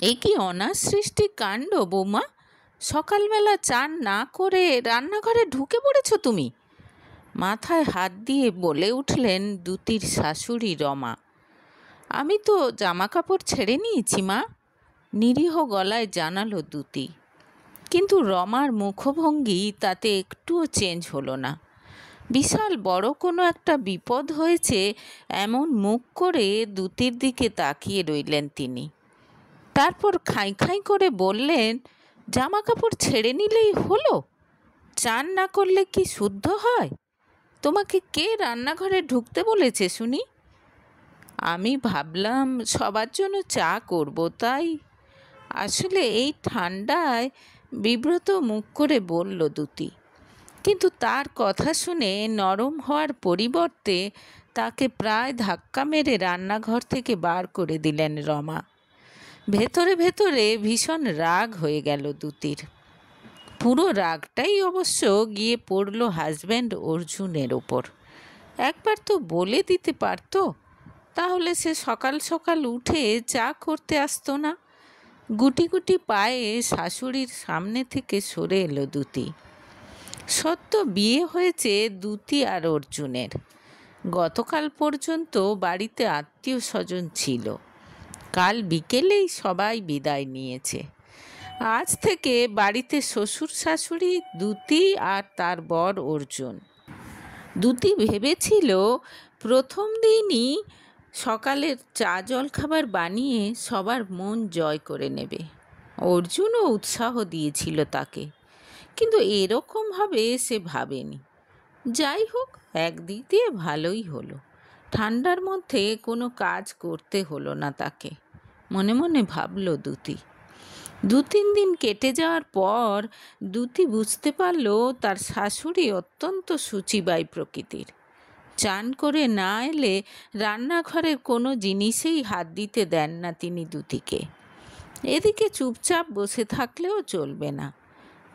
এ কি অনাসৃষ্টি কাণ্ড বৌমা! সকালবেলা চান না করে রান্নাঘরে ঢুকে পড়েছ তুমি! মাথায় হাত দিয়ে বলে উঠলেন দ্যুতির শাশুড়ি রমা। আমি তো জামা কাপড় ছেড়ে নিয়েছি মা, নিরীহ গলায় জানালো দ্যুতি। কিন্তু রমার মুখভঙ্গি তাতে একটুও চেঞ্জ হলো না। বিশাল বড় কোনো একটা বিপদ হয়েছে এমন মুখ করে দ্যুতির দিকে তাকিয়ে রইলেন তিনি। তারপর খাই খাই করে বললেন, জামা কাপড় ছেড়ে নিলেই হলো? চান না করলে কি শুদ্ধ হয়? তোমাকে কে রান্নাঘরে ঢুকতে বলেছে শুনি? আমি ভাবলাম সবার জন্য চা করব, তাই। আসলে এই ঠান্ডায়, বিব্রত মুখ করে বলল দ্যুতি। কিন্তু তার কথা শুনে নরম হওয়ার পরিবর্তে তাকে প্রায় ধাক্কা মেরে রান্নাঘর থেকে বার করে দিলেন রমা। ভেতরে ভেতরে ভীষণ রাগ হয়ে গেল দ্যুতির। পুরো রাগটাই অবশ্য গিয়ে পড়ল হাজব্যান্ড অর্জুনের ওপর। একবার তো বলে দিতে পারতো, তাহলে সে সকাল সকাল উঠে চা করতে আসতো না। গুটি গুটি পায়ে শাশুড়ির সামনে থেকে সরে এলো দ্যুতি। সদ্য বিয়ে হয়েছে দ্যুতি আর অর্জুনের। গতকাল পর্যন্ত বাড়িতে আত্মীয় স্বজন ছিল। কাল বিকেলেই সবাই বিদায় নিয়েছে। আজ থেকে বাড়িতে শ্বশুর শাশুড়ি, দ্যুতি আর তার বর অর্জুন। দ্যুতি ভেবেছিল প্রথম দিনই সকালের চা জলখাবার বানিয়ে সবার মন জয় করে নেবে। অর্জুনও উৎসাহ দিয়েছিল তাকে, কিন্তু এরকম হবে সে ভাবেনি। যাই হোক, একদিক দিয়ে ভালোই হলো, ঠান্ডার মধ্যে কোনো কাজ করতে হলো না তাকে, মনে মনে ভাবল দ্যুতি। 2-3 দিন কেটে যাওয়ার পর দ্যুতি বুঝতে পারল তার শাশুড়ি অত্যন্ত শুচিবাই প্রকৃতির। চান করে না এলে রান্নাঘরের কোনো জিনিসেই হাত দিতে দেন না তিনি দ্যুতিকে। এদিকে চুপচাপ বসে থাকলেও চলবে না,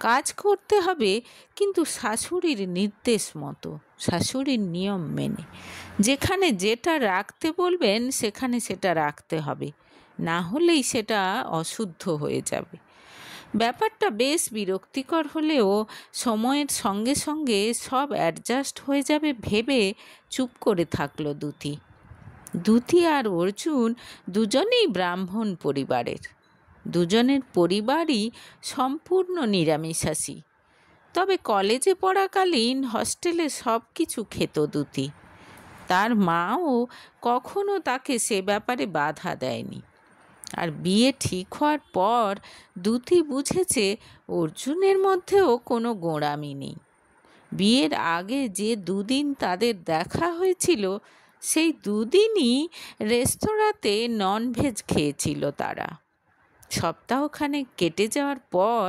কাজ করতে হবে, কিন্তু শাশুড়ির নির্দেশ মতো, শাশুড়ির নিয়ম মেনে। যেখানে যেটা রাখতে বলবেন সেখানে সেটা রাখতে হবে, না হলেই সেটা অশুদ্ধ হয়ে যাবে। ব্যাপারটা বেশ বিরক্তিকর হলেও সময়ের সঙ্গে সঙ্গে সব অ্যাডজাস্ট হয়ে যাবে ভেবে চুপ করে থাকলো দ্যুতি। দ্যুতি আর অর্জুন দুজনেই ব্রাহ্মণ পরিবারের। দুজনের পরিবারই সম্পূর্ণ নিরামিষাশী। তবে কলেজে পড়াকালীন হস্টেলে সব কিছু খেত দ্যুতি। তার মাও কখনো তাকে সে ব্যাপারে বাধা দেয়নি। আর বিয়ে ঠিক হওয়ার পর দ্যুতি বুঝেছে অর্জুনের মধ্যেও কোনো গোঁড়ামি নেই। বিয়ের আগে যে 2 দিন তাদের দেখা হয়েছিল, সেই 2 দিনই রেস্তোরাঁতে ননভেজ খেয়েছিল তারা। সপ্তাহখানেক কেটে যাওয়ার পর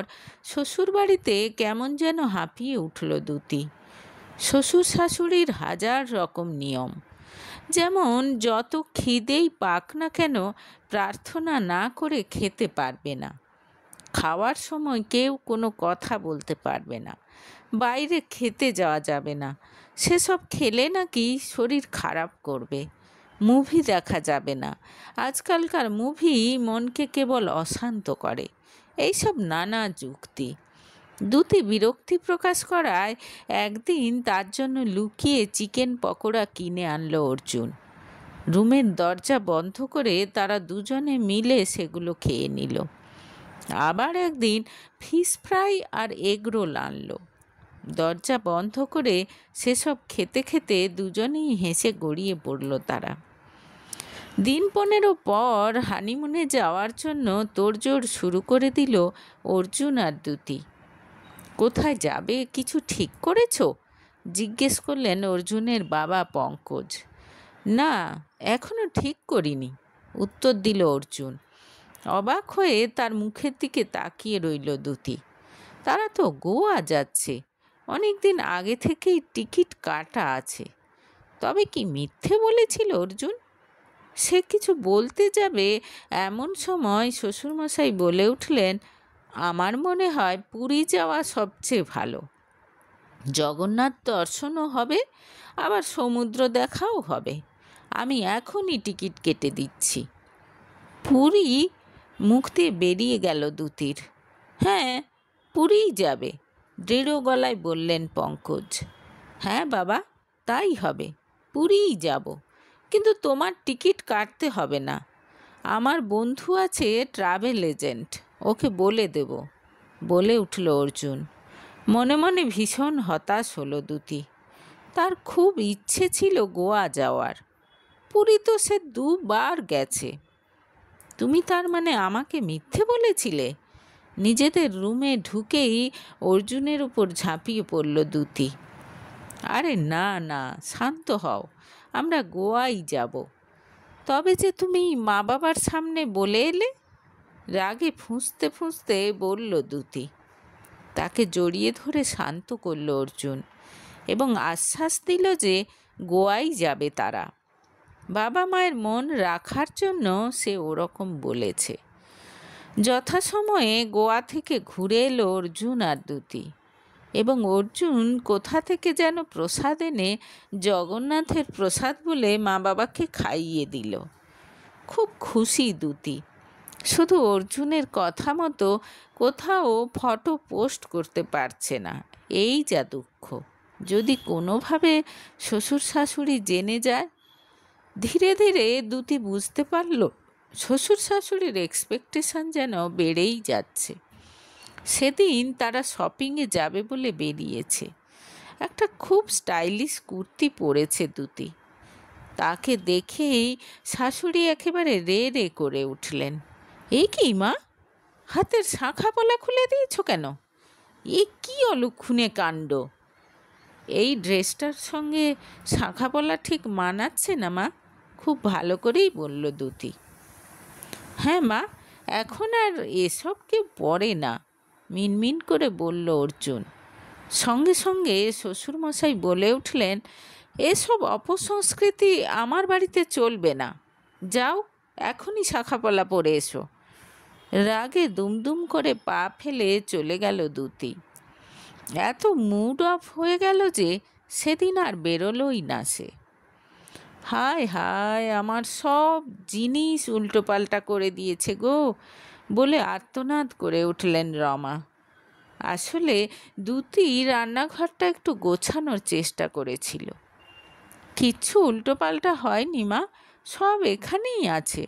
শ্বশুরবাড়িতে কেমন যেন হাঁপিয়ে উঠল দ্যুতি। শ্বশুর শাশুড়ির 1000 রকম নিয়ম। যেমন যত খিদেই পাক না কেন প্রার্থনা না করে খেতে পারবে না। খাওয়ার সময় কেউ কোনো কথা বলতে পারবে না। বাইরে খেতে যাওয়া যাবে না, সেসব খেলে নাকি শরীর খারাপ করবে। মুভি দেখা যাবে না, আজকালকার মুভি মনকে কেবল অশান্ত করে। এইসব নানা যুক্তি। দ্যুতি বিরক্তি প্রকাশ করায় একদিন তার জন্য লুকিয়ে চিকেন পকোড়া কিনে আনলো অর্জুন। রুমের দরজা বন্ধ করে তারা দুজনে মিলে সেগুলো খেয়ে নিল। আবার একদিন ফিশ ফ্রাই আর এগ রোল আনলো। দরজা বন্ধ করে সেসব খেতে খেতে দুজনেই হেসে গড়িয়ে পড়ল তারা। দিন 15 পর হানিমুনে যাওয়ার জন্য তোড়জোড় শুরু করে দিল অর্জুন আর দ্যুতি। কোথায় যাবে কিছু ঠিক করেছো? জিজ্ঞেস করলেন অর্জুনের বাবা পঙ্কজ। না, এখনো ঠিক করিনি, উত্তর দিল অর্জুন। অবাক হয়ে তার মুখের দিকে তাকিয়ে রইল দ্যুতি। তারা তো গোয়া যাচ্ছে, অনেক দিন আগে থেকেই টিকিট কাটা আছে। তবে কি মিথ্যে বলেছিল অর্জুন? সে কিছু বলতে যাবে এমন সময় শ্বশুরমশাই বলে উঠলেন, আমার মনে হয় পুরী যাওয়া সবচেয়ে ভালো। জগন্নাথ দর্শনও হবে, আবার সমুদ্র দেখাও হবে। আমি এখনই টিকিট কেটে দিচ্ছি। পুরী মুখ দিয়ে বেরিয়ে গেল দ্যুতির। হ্যাঁ, পুরীই যাবে, দৃঢ় গলায় বললেন পঙ্কজ। হ্যাঁ বাবা, তাই হবে, পুরীই যাব, কিন্তু তোমার টিকিট কাটতে হবে না। আমার বন্ধু আছে ট্রাভেল এজেন্ট, ওকে বলে দেব, বলে উঠল অর্জুন। মনে মনে ভীষণ হতাশ হলো দ্যুতি। তার খুব ইচ্ছে ছিল গোয়া যাওয়ার। পুরী তো সে 2বার গেছে। তুমি তার মানে আমাকে মিথ্যে বলেছিলে? নিজেদের রুমে ঢুকেই অর্জুনের উপর ঝাঁপিয়ে পড়ল দ্যুতি। আরে না না, শান্ত হও, আমরা গোয়াই যাব। তবে যে তুমি মা বাবার সামনে বলে এলে, রাগে ফুঁসতে ফুঁসতে বলল দ্যুতি। তাকে জড়িয়ে ধরে শান্ত করল অর্জুন এবং আশ্বাস দিল যে গোয়াই যাবে তারা। বাবা মায়ের মন রাখার জন্য সে ওরকম বলেছে। যথাসময়ে গোয়া থেকে ঘুরে এলো অর্জুন আর দ্যুতি, এবং অর্জুন কোথা থেকে যেন প্রসাদ এনে জগন্নাথের প্রসাদ বলে মা বাবাকে খাইয়ে দিল। খুব খুশি দ্যুতি। শুধু অর্জুনের কথা মতো কোথাও ফটো পোস্ট করতে পারছে না, এই যা দুঃখ। যদি কোনোভাবে শ্বশুর শাশুড়ি জেনে যায়। ধীরে ধীরে দ্যুতি বুঝতে পারল শ্বশুর শাশুড়ির এক্সপেকটেশন যেন বেড়েই যাচ্ছে। সেদিন তারা শপিংয়ে যাবে বলে বেরিয়েছে। একটা খুব স্টাইলিশ কুর্তি পরেছে দ্যুতি। তাকে দেখেই শাশুড়ি একেবারে রে রে করে উঠলেন। এই কি মা, হাতের শাঁখা পলা খুলে দিয়েছ কেন? এ কি অলক্ষণে কাণ্ড! এই ড্রেসটার সঙ্গে শাঁখা পলা ঠিক মানাচ্ছে না মা, খুব ভালো করেই বলল দ্যুতি। হ্যাঁ মা, এখন আর এসব কেউ পরে না, মিনমিন করে বলল অর্জুন। সঙ্গে সঙ্গে শ্বশুরমশাই বলে উঠলেন, এসব অপসংস্কৃতি আমার বাড়িতে চলবে না, যাও এখনই শাঁখাপলা পরে এসো। রাগে দুমদুম করে পা ফেলে চলে গেল দ্যুতি। এত মুড অফ হয়ে গেল যে সেদিন আর বেরোলোই না সে। হায় হায়, আমার সব জিনিস উল্টোপাল্টা করে দিয়েছে গো, বলে আর্তনাদ করে উঠলেন রমা। আসলে দ্যুতি রান্নাঘরটা একটু গোছানোর চেষ্টা করেছিল। কিচ্ছু উল্টোপাল্টা হয়নি মা, সব এখানেই আছে,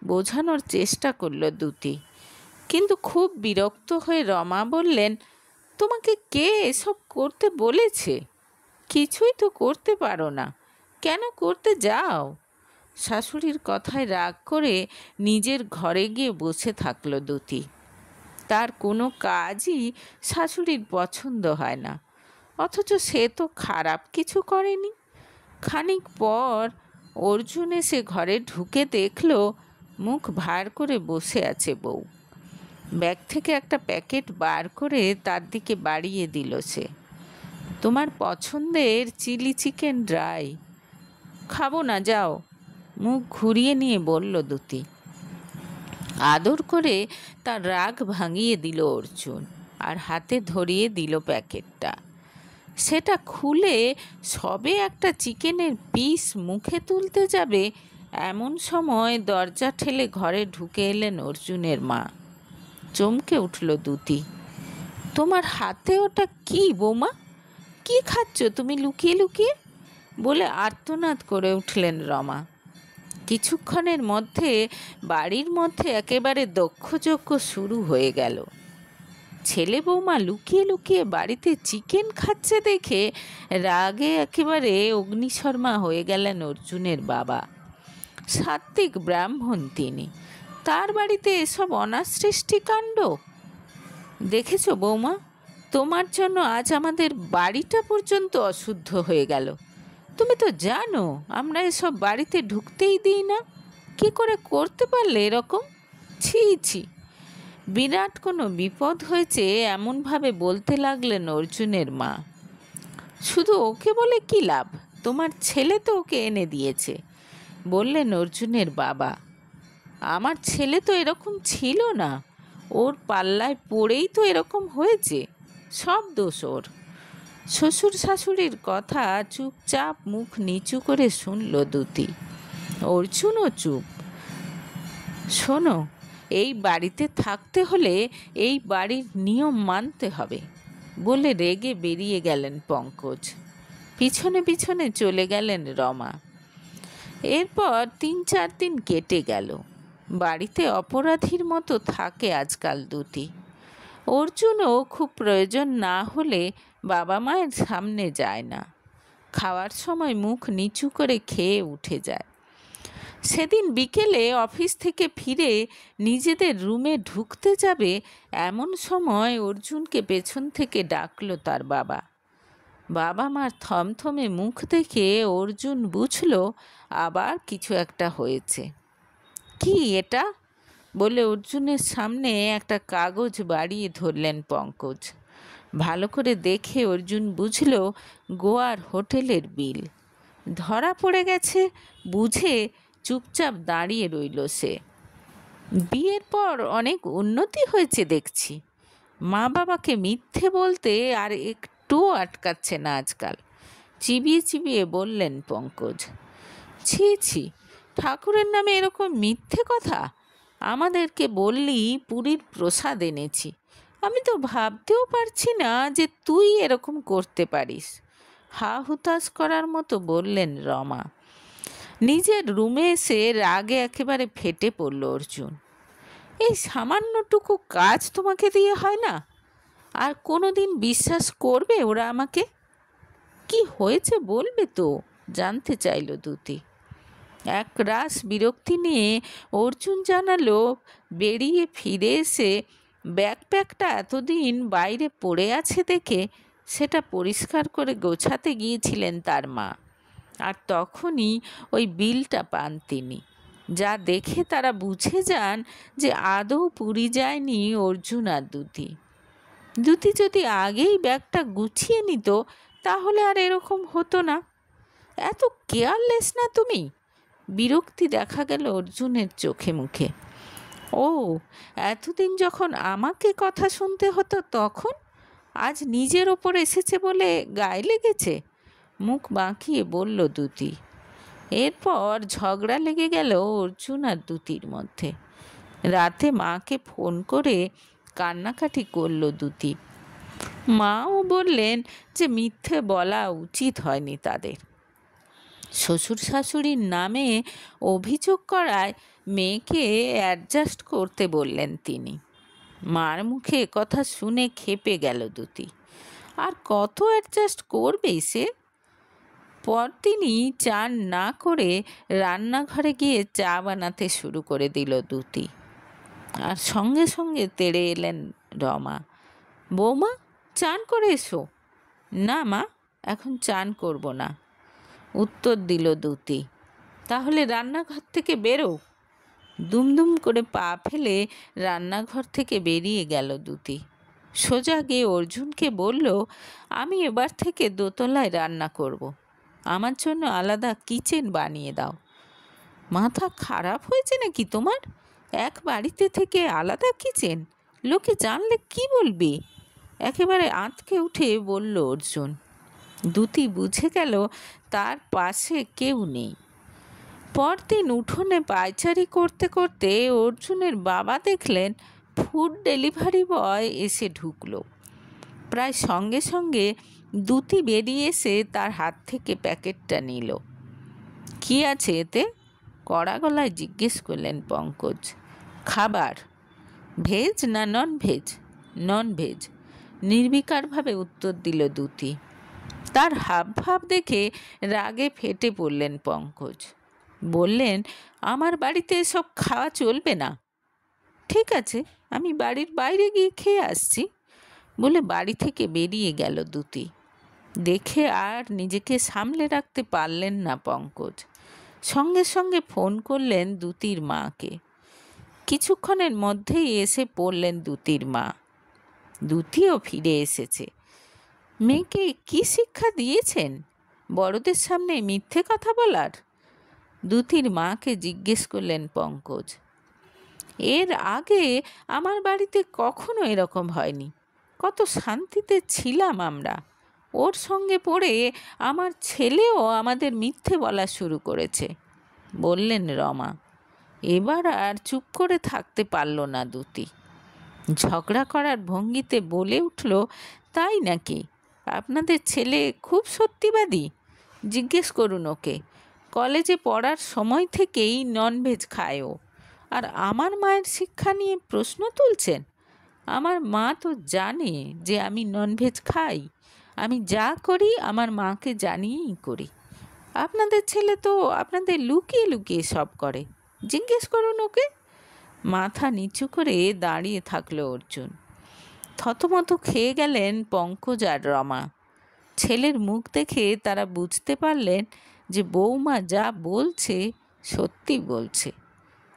বোঝানোর চেষ্টা করল দ্যুতি। কিন্তু খুব বিরক্ত হয়ে রমা বললেন, তোমাকে কে এসব করতে বলেছে? কিছুই তো করতে পারো না, কেন করতে যাও? শাশুড়ির কথায় রাগ করে নিজের ঘরে গিয়ে বসে থাকলো দ্যুতি। তার কোনো কাজই শাশুড়ির পছন্দ হয় না, অথচ সে তো খারাপ কিছু করেনি। খানিক পর অর্জুন এসে ঘরে ঢুকে দেখল মুখ ভার করে বসে আছে বউ। ব্যাগ থেকে একটা প্যাকেট বার করে তার দিকে বাড়িয়ে দিল সে। তোমার পছন্দের চিলি চিকেন ড্রাই। খাবো না, যাও, মুখ ঘুরিয়ে নিয়ে বলল দ্যুতি। আদর করে তার রাগ ভাঙিয়ে দিল অর্জুন আর হাতে ধরিয়ে দিল প্যাকেটটা। সেটা খুলে সবে একটা চিকেনের পিস মুখে তুলতে যাবে, এমন সময় দরজা ঠেলে ঘরে ঢুকে এলেন অর্জুনের মা। চমকে উঠল দ্যুতি। তোমার হাতে ওটা কি বৌমা? কি খাচ্ছ তুমি লুকিয়ে লুকিয়ে? বলে আর্তনাদ করে উঠলেন রমা। কিছুক্ষণের মধ্যে বাড়ির মধ্যে একেবারে দক্ষযজ্ঞ শুরু হয়ে গেল। ছেলে বৌমা লুকিয়ে লুকিয়ে বাড়িতে চিকেন খাচ্ছে দেখে রাগে একেবারে অগ্নিশর্মা হয়ে গেলেন অর্জুনের বাবা। সাত্ত্বিক ব্রাহ্মণ তিনি, তার বাড়িতে এসব অনাসৃষ্টি কাণ্ড। দেখেছো বৌমা, তোমার জন্য আজ আমাদের বাড়িটা পর্যন্ত অশুদ্ধ হয়ে গেল। তুমি তো জানো আমরা এসব বাড়িতে ঢুকতেই দিই না, কী করে করতে পারলে এরকম? ছি ছি। বিরাট কোনো বিপদ হয়েছে এমনভাবে বলতে লাগলেন অর্জুনের মা। শুধু ওকে বলে কি লাভ, তোমার ছেলে তো ওকে এনে দিয়েছে, বললেন অর্জুনের বাবা। আমার ছেলে তো এরকম ছিল না, ওর পাল্লায় পড়েই তো এরকম হয়েছে, সব দোষ ওর। শ্বশুর শাশুড়ির কথা চুপচাপ মুখ নিচু করে শুনল দ্যুতি। অর্জুনও চুপ। শোনো, এই বাড়িতে থাকতে হলে এই বাড়ির নিয়ম মানতে হবে বলে রেগে বেরিয়ে গেলেন পঙ্কজ। পিছনে পিছনে চলে গেলেন রমা। এরপর ৩-৪ দিন কেটে গেল। বাড়িতে অপরাধীর মতো থাকে আজকাল দুটি। অর্জুনও খুব প্রয়োজন না হলে বাবা মায়ের সামনে যায় না। খাওয়ার সময় মুখ নিচু করে খেয়ে উঠে যায়। সেদিন বিকেলে অফিস থেকে ফিরে নিজেদের রুমে ঢুকতে যাবে এমন সময় অর্জুনকে পেছন থেকে ডাকল তার বাবা। বাবা মার থমথমে মুখ দেখে অর্জুন বুঝল আবার কিছু একটা হয়েছে। কি এটা বলে অর্জুনের সামনে একটা কাগজ বাড়িয়ে ধরলেন পঙ্কজ। ভালো করে দেখে অর্জুন বুঝল গোয়ার হোটেলের বিল। ধরা পড়ে গেছে বুঝে চুপচাপ দাঁড়িয়ে রইল সে। বিয়ের পর অনেক উন্নতি হয়েছে দেখছি। মা বাবাকে মিথ্যে বলতে আর একটুও আটকাচ্ছে না আজকাল, চিবিয়ে চিবিয়ে বললেন পঙ্কজ। ছি ছি, ঠাকুরের নামে এরকম মিথ্যে কথা! আমাদেরকে বললি পুরীর প্রসাদ এনেছি। আমি তো ভাবতেও পারছি না যে তুই এরকম করতে পারিস। হা হুতাশ করার মতো বললেন রমা। নিজের রুমে এসে রাগে একেবারে ফেটে পড়ল অর্জুন। এই সামান্যটুকু কাজ তোমাকে দিয়ে হয় না? আর কোনো দিন বিশ্বাস করবে ওরা আমাকে? কি হয়েছে বলবে তো, জানতে চাইল দুতি। এক রাস বিরক্তি নিয়ে অর্জুন জানালো বেরিয়ে ফিরে এসে ব্যাকপ্যাকটা এতদিন বাইরে পড়ে আছে দেখে সেটা পরিষ্কার করে গোছাতে গিয়েছিলেন তার মা, আর তখনই ওই বিলটা পান তিনি। যা দেখে তারা বুঝে যান যে আদৌ পুরী যায়নি অর্জুন আর দুতি। দুতি যদি আগেই ব্যাগটা গুছিয়ে নিত তাহলে আর এরকম হতো না। এত কেয়ারলেস না তুমি? বিরক্তি দেখা গেল অর্জুনের চোখে মুখে। ও, এতদিন যখন আমাকে কথা শুনতে হতো তখন, আজ নিজের ওপর এসেছে বলে গায়ে লেগেছে? মুখ বাঁকিয়ে বলল দুতি। এরপর ঝগড়া লেগে গেল অর্জুন আর দুতির মধ্যে। রাতে মাকে ফোন করে কান্নাকাটি করল দুতি। মাও বললেন যে মিথ্যে বলা উচিত হয়নি তাদের। শ্বশুর শাশুড়ির নামে অভিযোগ করায় মেয়েকে অ্যাডজাস্ট করতে বললেন তিনি। মার মুখে কথা শুনে ক্ষেপে গেল দুতি। আর কত অ্যাডজাস্ট করবে সে? পরদিনই চান না করে রান্নাঘরে গিয়ে চা বানাতে শুরু করে দিল দুতি। আর সঙ্গে সঙ্গে তেড়ে এলেন রমা। বৌমা, চান করে এসো। না মা, এখন চান করব না, উত্তর দিল দুতি। তাহলে রান্নাঘর থেকে বেরো। দুমদুম করে পা ফেলে রান্নাঘর থেকে বেরিয়ে গেল দুতি। সোজা গিয়ে অর্জুনকে বলল, আমি এবার থেকে দোতলায় রান্না করব। আমার জন্য আলাদা কিচেন বানিয়ে দাও। মাথা খারাপ হয়েছে নাকি তোমার? এক বাড়িতে থেকে আলাদা কিচেন? লোকে জানলে কি বলবে? একেবারে আঁতকে উঠে বলল অর্জুন। দুতি বুঝে গেল তার পাশে কেউ নেই। পরদিন উঠোনে পায়চারি করতে করতে অর্জুনের বাবা দেখলেন ফুড ডেলিভারি বয় এসে ঢুকলো। প্রায় সঙ্গে সঙ্গে দুতি বেরিয়ে এসে তার হাত থেকে প্যাকেটটা নিল। কি আছে এতে? কড়া গলায় জিজ্ঞেস করলেন পঙ্কজ। খাবার। ভেজ না নন ভেজ? নন ভেজ, নির্বিকারভাবে উত্তর দিল দুতি। তার হাবভাব দেখে রাগে ফেটে পড়লেন পঙ্কজ। বললেন, আমার বাড়িতে এসব খাওয়া চলবে না। ঠিক আছে, আমি বাড়ির বাইরে গিয়ে খেয়ে আসছি বলে বাড়ি থেকে বেরিয়ে গেল দুতি। দেখে আর নিজেকে সামলে রাখতে পারলেন না পঙ্কজ। সঙ্গে সঙ্গে ফোন করলেন দুতির মাকে। কিছুক্ষণের মধ্যেই এসে পড়লেন দুতির মা। দুতিও ফিরে এসেছে। মেয়েকে কি শিক্ষা দিয়েছেন? বড়দের সামনে মিথ্যে কথা বলার? দুতির মাকে জিজ্ঞেস করলেন পঙ্কজ। এর আগে আমার বাড়িতে কখনো এরকম হয়নি। কত শান্তিতে ছিলাম আমরা। ওর সঙ্গে পড়ে আমার ছেলেও আমাদের মিথ্যে বলা শুরু করেছে, বললেন রমা। এবার আর চুপ করে থাকতে পারল না দ্যুতি। ঝগড়া করার ভঙ্গিতে বলে উঠল, তাই নাকি? আপনাদের ছেলে খুব সত্যিবাদী। জিজ্ঞেস করুন ওকে, কলেজে পড়ার সময় থেকেই ননভেজ খায় ও, আর আমার মায়ের শিক্ষা নিয়ে প্রশ্ন তুলছেন। আমার মা তো জানে যে আমি ননভেজ খাই। আমি যা করি আমার মাকে জানিয়েই করি। আপনাদের ছেলে তো আপনাদের লুকিয়ে লুকিয়ে সব করে। জিজ্ঞেস করুন ওকে। মাথা নিচু করে দাঁড়িয়ে থাকলো অর্জুন। থতমত খেয়ে গেলেন পঙ্কজ আর রমা। ছেলের মুখ দেখে তারা বুঝতে পারলেন যে বৌমা যা বলছে সত্যি বলছে।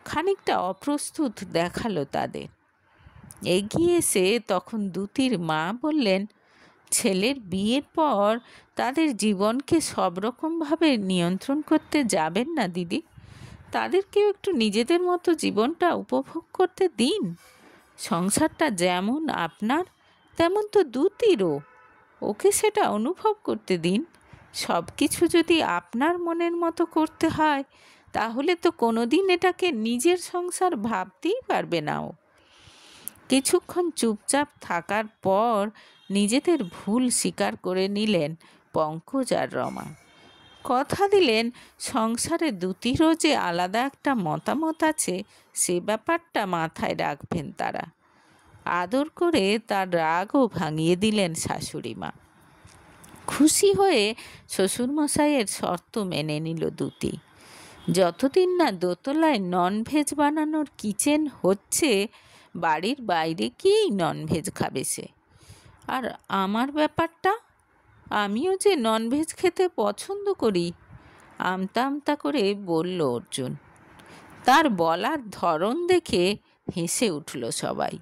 খানিকটা অপ্রস্তুত দেখালো তাদের। এগিয়ে এসে তখন দ্যুতির মা বললেন, ছেলের বিয়ের পর তাদের জীবনকে সব রকমভাবে নিয়ন্ত্রণ করতে যাবেন না দিদি। তাদেরকেও একটু নিজেদের মতো জীবনটা উপভোগ করতে দিন। সংসারটা যেমন আপনার তেমন তো দ্যুতিরও। ওকে সেটা অনুভব করতে দিন। সব কিছু যদি আপনার মনের মতো করতে হয় তাহলে তো কোনো দিন এটাকে নিজের সংসার ভাবতেই পারবে না ও। কিছুক্ষণ চুপচাপ থাকার পর নিজেদের ভুল স্বীকার করে নিলেন পঙ্কজ আর রমা। কথা দিলেন সংসারে দ্যুতিরও যে আলাদা একটা মতামত আছে সে ব্যাপারটা মাথায় রাখবেন তারা। আদর করে তার রাগও ভাঙিয়ে দিলেন শাশুড়ি মা। খুশি হয়ে শ্বশুরমশাইয়ের শর্ত মেনে নিল দ্যুতি। যতদিন না দোতলায় ননভেজ বানানোর কিচেন হচ্ছে, বাড়ির বাইরে গিয়েই ননভেজ খাবে সে। আর আমার ব্যাপারটা, আমিও যে ননভেজ খেতে পছন্দ করি, আমতা আমতা করে বলল অর্জুন। তার বলার ধরন দেখে হেসে উঠল সবাই।